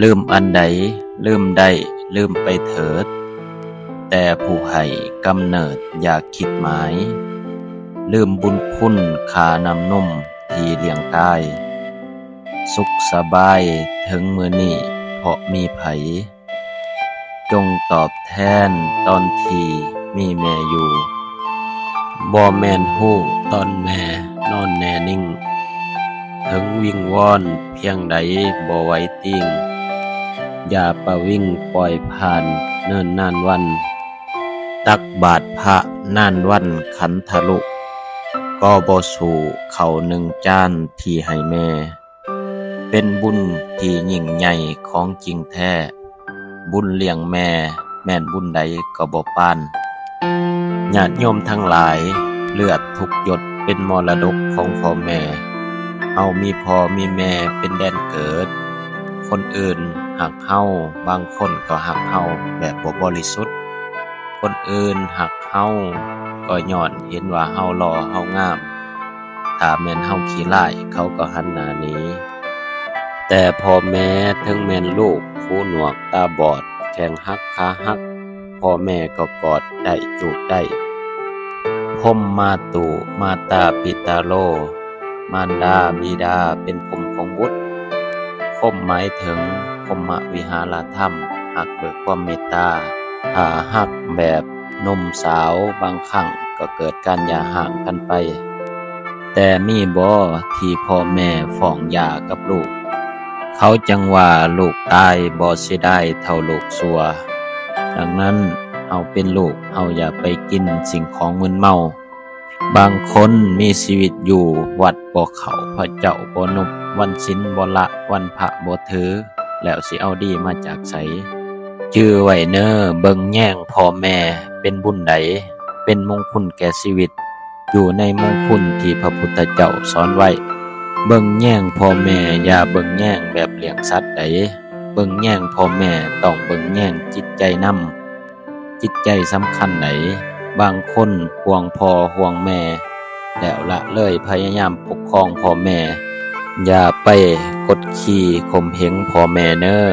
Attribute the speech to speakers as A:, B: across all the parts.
A: ลืมอันใดลืมได้ลืมไปเถิดแต่ผู้ให้กำเนิดอย่าคิดหมายลืมบุญคุณค่าน้ำนมที่เลี้ยงกายสุขสบายถึงมื้อนี้เพราะมีไผจงตอบแทนตอนที่มีแม่อยู่บ่แม่นฮู้ตอนแม่นอนแน่นิ่งถึงวิงวอนเพียงใดบ่ไหวติงอย่าประวิงปล่อยผ่านเนิ่นนานวันตักบาตรพระนานวันขันทะลุก็บ่สู่เขาหนึ่งจานที่ให้แม่เป็นบุญที่ยิ่งใหญ่ของจริงแท้บุญเลี้ยงแม่แม่นบุญใดก็บ่ปานญาติโยมทั้งหลายเลือดทุกหยดเป็นมรดกของพ่อแม่เฮามีพ่อมีแม่เป็นแดนเกิดคนอื่นหักเฮาบางคนก็หักเฮาแบบบ่บริสุทธิ์คนอื่นหักเฮาก็ย้อนเห็นว่าเฮาหล่อเฮางามถ้าแม่นเฮาขี้ร้ายเขาก็หันหน้าหนีแต่พ่อแม่ถึงแม่นลูกหูหนวกตาบอดแขนหักขาหักพ่อแม่ก็กอดได้จูบได้พรหมมาตุมาตาปิตาโลมารดาบิดาเป็นพรหมของบุตรพรหมหมายถึงพรหมวิหารธรรมหักด้วยความเมตตาถ้าหักแบบหนุ่มสาวบางครั้งก็เกิดการหย่าห่างกันไปแต่มีบ่ที่พ่อแม่ฟ้องหย่ากับลูกเขาจังว่าลูกตายบ่เสียดายเท่าลูกสัวดังนั้นเฮาเป็นลูกเฮาอย่าไปกินสิ่งของมึนเมาบางคนมีชีวิตอยู่วัดบ่เข้าพระเจ้าบ่นบวันศีลบ่ละวันพระบ่ถือแล้วสิเอาดีมาจากไสชื่อไว้เน้อเบิ่งแย่งพ่อแม่เป็นบุญใดเป็นมงคลแก่ชีวิตอยู่ในมงคลที่พระพุทธเจ้าสอนไว้เบิ่งแย่งพ่อแม่อย่าเบิ่งแย่งแบบเลี้ยงสัตว์ใดเบิ่งแย่งพ่อแม่ต้องเบิ่งแย่งจิตใจนำจิตใจสำคัญไหนบางคนห่วงพ่อห่วงแม่แล้วละเลยพยายามปกครองพ่อแม่อย่าไปกดขี่ข่มเหงพ่อแม่เน้อ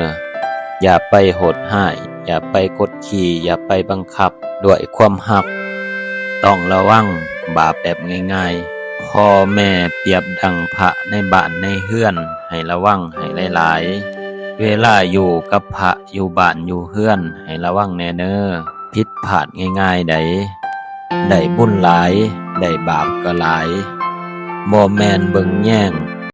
A: อย่าไปโหดร้ายอย่าไปกดขี่อย่าไปบังคับด้วยความหักต้องระวังบาปแบบง่ายๆพ่อแม่เปรียบดังพระในบ้านในเรือนให้ระวังให้หลายๆเวลาอยู่กับพระอยู่บ้านอยู่เรือนให้ระวังแน่เน้อผิดพลาดง่ายๆได้บุญหลายได้บาปก็หลายบ่แม่นเบิ่งแย่ง